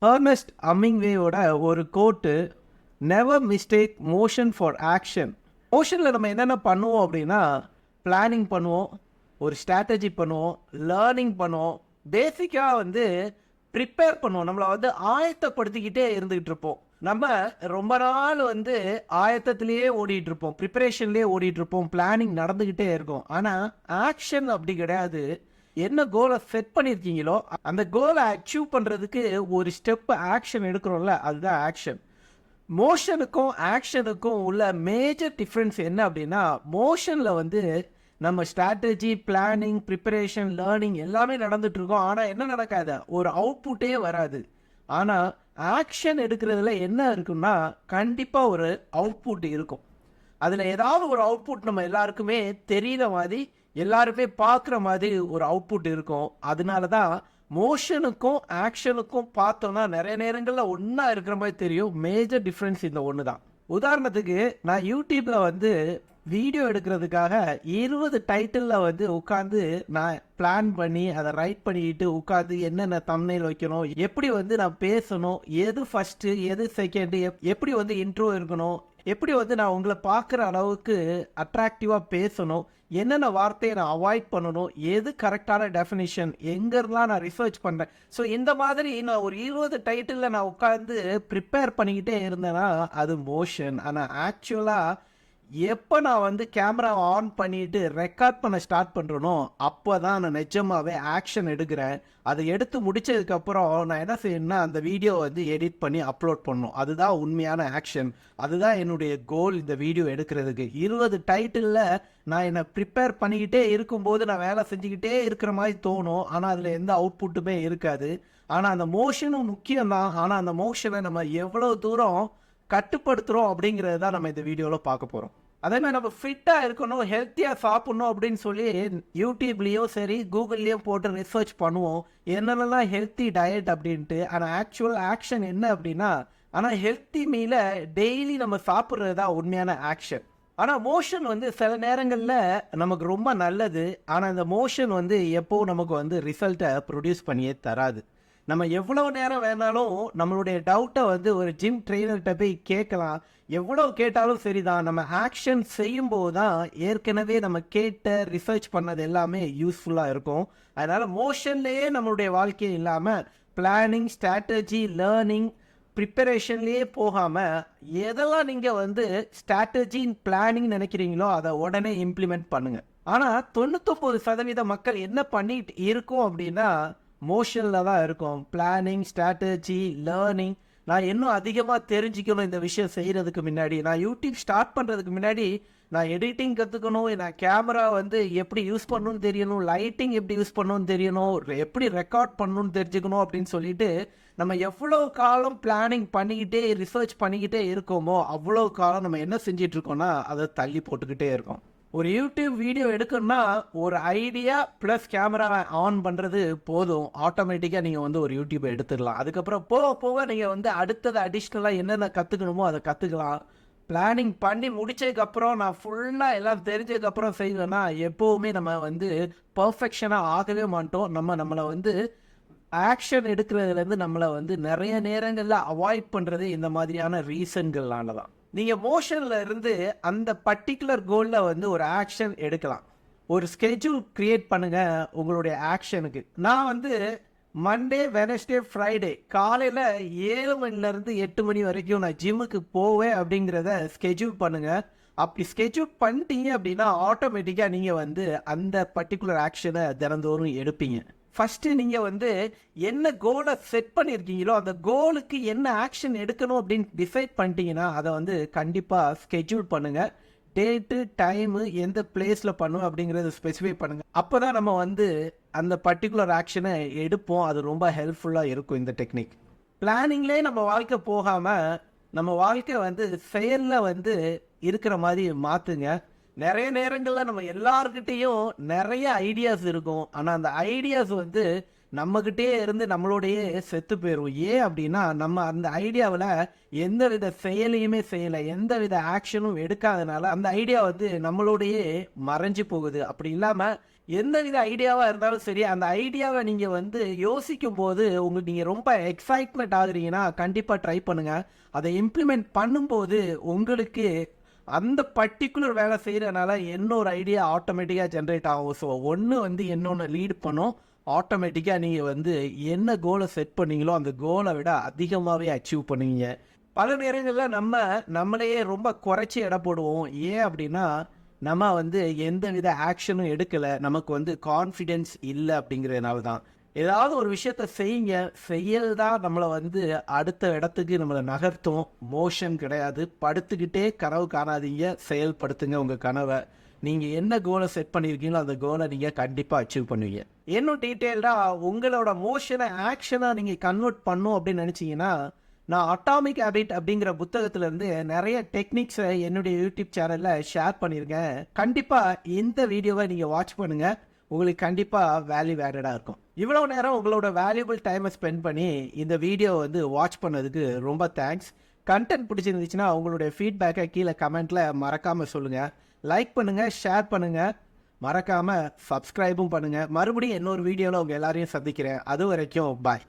Ernest ஹெமிங்வேயோட ஒரு quote, never mistake motion for action. மோஷனில் நம்ம என்னென்ன பண்ணுவோம் அப்படின்னா, பிளானிங் பண்ணுவோம், ஒரு ஸ்ட்ராட்டஜி பண்ணுவோம், லேர்னிங் பண்ணுவோம், பேசிக்காக வந்து ப்ரிப்பேர் பண்ணுவோம். நம்மளை வந்து ஆயத்தப்படுத்திக்கிட்டே இருந்துகிட்டு இருப்போம். நம்ம ரொம்ப நாள் வந்து ஆயத்தத்திலேயே ஓடிட்டு இருப்போம், ப்ரிப்பரேஷன்லேயே ஓடிட்டு இருப்போம், பிளானிங் நடந்துக்கிட்டே இருக்கும். ஆனால் ஆக்ஷன் அப்படி கிடையாது. என்ன கோலை செட் பண்ணியிருக்கீங்களோ அந்த கோலை அச்சீவ் பண்ணுறதுக்கு ஒரு ஸ்டெப் ஆக்ஷன் எடுக்கிறோம்ல, அதுதான் ஆக்ஷன். மோஷனுக்கும் ஆக்ஷனுக்கும் உள்ள மேஜர் டிஃப்ரென்ஸ் என்ன அப்படின்னா, மோஷனில் வந்து நம்ம ஸ்ட்ராட்டஜி, பிளானிங், ப்ரிப்பரேஷன், லேர்னிங் எல்லாமே நடந்துட்டு இருக்கோம். ஆனால் என்ன நடக்காது, ஒரு அவுட்புட்டே வராது. ஆனால் ஆக்ஷன் எடுக்கிறதுல என்ன இருக்குன்னா, கண்டிப்பாக ஒரு அவுட்புட் இருக்கும். அதில் ஏதாவது ஒரு அவுட்புட் நம்ம எல்லாருக்குமே தெரிகிற மாதிரி, எல்லாருமே பார்க்குற மாதிரி ஒரு அவுட்புட் இருக்கும். அதனால தான் மோஷனுக்கும் ஆக்ஷனுக்கும் பார்த்தோன்னா நிறைய நேரங்களில் ஒன்றா இருக்கிற மாதிரி தெரியும். மேஜர் டிஃப்ரென்ஸ் இந்த ஒன்று தான். உதாரணத்துக்கு நான் யூடியூப்பில் வந்து வீடியோ எடுக்கிறதுக்காக 20 டைட்டிலில் வந்து உட்காந்து நான் பிளான் பண்ணி அதை ரைட் பண்ணிக்கிட்டு உட்காந்து என்னென்ன தம்ப்நெயில் வைக்கணும், எப்படி வந்து நான் பேசணும், எது ஃபஸ்ட்டு எது செகண்டு, எப்படி வந்து இன்ட்ரோ இருக்கணும், எப்படி வந்து நான் உங்களை பார்க்குற அளவுக்கு அட்ராக்டிவாக பேசணும், என்னென்ன வார்த்தையை நான் அவாய்ட் பண்ணணும், எது கரெக்டான டெஃபினிஷன், எங்கெல்லாம் நான் ரிசர்ச் பண்ணுறேன். ஸோ இந்த மாதிரி நான் ஒரு 20 டைட்டிலில் நான் உட்காந்து ப்ரிப்பேர் பண்ணிக்கிட்டே இருந்தேன்னா அது மோஷன். ஆனால் ஆக்சுவலாக எப்போ நான் வந்து கேமரா ஆன் பண்ணிட்டு ரெக்கார்ட் பண்ண ஸ்டார்ட் பண்ணுறனோ அப்போ தான் நான் நிஜமாகவே ஆக்ஷன் எடுக்கிறேன். அதை எடுத்து முடித்ததுக்கப்புறம் நான் என்ன செய்யணும்னா, அந்த வீடியோ வந்து எடிட் பண்ணி அப்லோட் பண்ணணும். அதுதான் உண்மையான ஆக்ஷன். அதுதான் என்னுடைய கோல் இந்த வீடியோ எடுக்கிறதுக்கு. 20 டைட்டிலில் நான் என்னை ப்ரிப்பேர் பண்ணிக்கிட்டே இருக்கும்போது நான் வேலை செஞ்சுக்கிட்டே இருக்கிற மாதிரி தோணும். ஆனால் அதில் எந்த அவுட்புட்டுமே இருக்காது. ஆனால் அந்த மோஷனும் முக்கியம்தான். ஆனால் அந்த மோஷனை நம்ம எவ்வளோ தூரம் கட்டுப்படுத்துகிறோம் அப்படிங்கிறது தான் நம்ம இந்த வீடியோவில் பார்க்க போகிறோம். அதே மாதிரி நம்ம ஃபிட்டாக இருக்கணும், ஹெல்த்தியாக சாப்பிட்ணும் அப்படின்னு சொல்லி யூடியூப்லேயும் சரி கூகுள்லேயும் போட்டு ரிசர்ச் பண்ணுவோம் என்னென்னலாம் ஹெல்த்தி டயட் அப்படின்ட்டு. ஆனால் ஆக்சுவல் ஆக்ஷன் என்ன அப்படின்னா, ஆனால் ஹெல்த்தி மீலை டெய்லி நம்ம சாப்பிட்றது தான் உண்மையான ஆக்ஷன். ஆனால் மோஷன் வந்து சில நேரங்களில் நமக்கு ரொம்ப நல்லது. ஆனால் இந்த மோஷன் வந்து எப்போவும் நமக்கு வந்து ரிசல்ட்டை ப்ரொடியூஸ் பண்ணியே தராது. நம்ம எவ்வளோ நேரம் வேணாலும் நம்மளுடைய டவுட்டை வந்து ஒரு ஜிம் ட்ரெயினர்கிட்ட போய் கேட்கலாம். எவ்வளோ கேட்டாலும் சரிதான், நம்ம ஆக்ஷன் செய்யும்போது தான் ஏற்கனவே நம்ம கேட்ட ரிசர்ச் பண்ணது எல்லாமே யூஸ்ஃபுல்லாக இருக்கும். அதனால் மோஷன்லேயே நம்மளுடைய வாழ்க்கையே இல்லாமல் பிளானிங், ஸ்ட்ராட்டஜி, லேர்னிங், ப்ரிப்பரேஷன்லேயே போகாமல் எதெல்லாம் நீங்கள் வந்து ஸ்ட்ராட்டஜி, பிளானிங் நினைக்கிறீங்களோ அதை உடனே இம்ப்ளிமெண்ட் பண்ணுங்கள். ஆனால் 99% மக்கள் என்ன பண்ணிட்டு இருக்கோம் அப்படின்னா, மோஷனில் தான் இருக்கும். Planning, strategy, learning. நான் இன்னும் அதிகமாக தெரிஞ்சுக்கணும் இந்த விஷயம் செய்கிறதுக்கு முன்னாடி, நான் யூடியூப் ஸ்டார்ட் பண்ணுறதுக்கு முன்னாடி நான் எடிட்டிங் கற்றுக்கணும், நான் கேமரா வந்து எப்படி யூஸ் பண்ணணும்னு தெரியணும், லைட்டிங் எப்படி யூஸ் பண்ணணும்னு தெரியணும், எப்படி ரெக்கார்ட் பண்ணணும்னு தெரிஞ்சுக்கணும் அப்படின்னு சொல்லிட்டு நம்ம எவ்வளோ காலம் பிளானிங் பண்ணிக்கிட்டே ரிசர்ச் பண்ணிக்கிட்டே இருக்கோமோ அவ்வளோ காலம் நம்ம என்ன செஞ்சிட்ருக்கோம்னா அதை தள்ளி போட்டுக்கிட்டே இருக்கோம். ஒரு யூடியூப் வீடியோ எடுக்கணும்னா ஒரு ஐடியா ப்ளஸ் கேமராவை ஆன் பண்ணுறது போதும், ஆட்டோமேட்டிக்காக நீங்கள் வந்து ஒரு யூடியூப்பை எடுத்துடலாம். அதுக்கப்புறம் போக போக நீங்கள் வந்து அடுத்தது அடிஷ்னலாக என்னென்ன கற்றுக்கணுமோ அதை கற்றுக்கலாம். பிளானிங் பண்ணி முடித்ததுக்கப்புறம் நான் ஃபுல்லாக எல்லாம் தெரிஞ்சதுக்கப்புறம் செய்வேன்னா எப்போவுமே நம்ம வந்து பர்ஃபெக்ஷனாக ஆகவே மாட்டோம். நம்மளை வந்து ஆக்ஷன் எடுக்கிறதுலேருந்து நம்மளை வந்து நிறைய நேரங்களில் அவாய்ட் பண்ணுறது இந்த மாதிரியான ரீசன்கள்னால தான். நீங்கள் மோஷனில் இருந்து அந்த பர்டிகுலர் கோலில் வந்து ஒரு ஆக்ஷன் எடுக்கலாம். ஒரு ஸ்கெட்யூல் க்ரியேட் பண்ணுங்கள் உங்களுடைய ஆக்ஷனுக்கு. நான் வந்து மண்டே, வெனஸ்டே, ஃப்ரைடே காலையில் 7 மணிலேருந்து 8 மணி வரைக்கும் நான் ஜிம்முக்கு போவேன் அப்படிங்கிறத ஸ்கெட்யூல் பண்ணுங்கள். அப்படி ஸ்கெட்யூல் பண்ணிட்டீங்க அப்படின்னா ஆட்டோமேட்டிக்காக நீங்கள் வந்து அந்த பர்டிகுலர் ஆக்ஷனை தினந்தோறும் எடுப்பீங்க. ஃபஸ்ட்டு நீங்கள் வந்து என்ன கோலை செட் பண்ணியிருக்கீங்களோ அந்த கோலுக்கு என்ன ஆக்ஷன் எடுக்கணும் அப்படின்னு டிசைட் பண்ணிட்டீங்கன்னா அதை வந்து கண்டிப்பாக ஸ்கெட்யூல் பண்ணுங்கள். டேட்டு, டைமு, எந்த பிளேஸில் பண்ணுவோம் அப்படிங்கிறத ஸ்பெசிஃபை பண்ணுங்கள். அப்போ தான் நம்ம வந்து அந்த பர்டிகுலர் ஆக்ஷனை எடுப்போம். அது ரொம்ப ஹெல்ப்ஃபுல்லாக இருக்கும் இந்த டெக்னிக். பிளானிங்லேயே நம்ம வாழ்க்கை போகாமல் நம்ம வாழ்க்கை வந்து செயலில் வந்து இருக்கிற மாதிரி மாற்றுங்க. நிறைய நேரங்களில் நம்ம எல்லார்கிட்டேயும் நிறைய ஐடியாஸ் இருக்கும். ஆனால் அந்த ஐடியாஸ் வந்து நம்மக்கிட்டே இருந்து நம்மளோடையே செத்து போயிடும். ஏன் அப்படின்னா நம்ம அந்த ஐடியாவில் எந்த வித செயலையுமே செய்யலை, எந்த வித ஆக்ஷனும் எடுக்காதனால அந்த ஐடியா வந்து நம்மளோடையே மறைஞ்சு போகுது. அப்படி இல்லாமல் எந்த வித ஐடியாவாக இருந்தாலும் சரி, அந்த ஐடியாவை நீங்கள் வந்து யோசிக்கும் போது நீங்கள் ரொம்ப எக்ஸைட்மெண்ட் ஆகுறீங்கன்னா கண்டிப்பாக ட்ரை பண்ணுங்கள். அதை இம்ப்ளிமெண்ட் பண்ணும்போது உங்களுக்கு அந்த பர்ட்டிகுலர் வேலை செய்கிறனால இன்னொரு ஐடியா ஆட்டோமேட்டிக்காக ஜென்ரேட் ஆகும். ஸோ ஒன்று வந்து இன்னொன்று லீட் பண்ணும். ஆட்டோமேட்டிக்காக நீங்கள் வந்து என்ன கோலை செட் பண்ணீங்களோ அந்த கோலை விட அதிகமாகவே அச்சீவ் பண்ணுவீங்க. பல நேரங்களில் நம்மளையே ரொம்ப குறைச்சி எடை போடுவோம். ஏன் அப்படின்னா நம்ம வந்து எந்த வித ஆக்ஷனும் எடுக்கலை, நமக்கு வந்து கான்ஃபிடென்ஸ் இல்லை அப்படிங்கிறதுனால தான். ஏதாவது ஒரு விஷயத்த செய்யுங்க, செயல் தான் நம்மளை வந்து அடுத்த இடத்துக்கு நம்மளை நகர்த்தும். மோஷன் கிடையாது. படுத்துக்கிட்டே கனவு காணாதீங்க, செயல்படுத்துங்க உங்கள் கனவை. நீங்கள் என்ன கோலை செட் பண்ணியிருக்கீங்களோ அந்த கோலை நீங்கள் கண்டிப்பாக அச்சீவ் பண்ணுவீங்க. இன்னும் டீட்டெயில்டாக உங்களோட மோஷனை ஆக்ஷனாக நீங்கள் கன்வெர்ட் பண்ணும் அப்படின்னு நினச்சிங்கன்னா, நான் அட்டாமிக் ஹேபிட் அப்படிங்கிற புத்தகத்திலேருந்து நிறைய டெக்னிக்ஸை என்னுடைய யூடியூப் சேனலில் ஷேர் பண்ணியிருக்கேன். கண்டிப்பாக இந்த வீடியோவை நீங்கள் வாட்ச் பண்ணுங்கள். உங்களுக்கு கண்டிப்பாக வேல்யூ ஆடடாக இருக்கும். இவ்வளோ நேரம் உங்களோட வேல்யூபிள் டைமை ஸ்பெண்ட் பண்ணி இந்த வீடியோவை வந்து வாட்ச் பண்ணதுக்கு ரொம்ப தேங்க்ஸ். கண்டென்ட் பிடிச்சிருந்துச்சுன்னா உங்களுடைய ஃபீட்பேக்கை கீழே கமெண்ட்டில் மறக்காமல் சொல்லுங்கள். லைக் பண்ணுங்கள், ஷேர் பண்ணுங்கள், மறக்காமல் சப்ஸ்கிரைபும் பண்ணுங்கள். மறுபடியும் இன்னொரு வீடியோவில் உங்கள் எல்லாரையும் சந்திக்கிறேன். அது வரைக்கும் பாய்.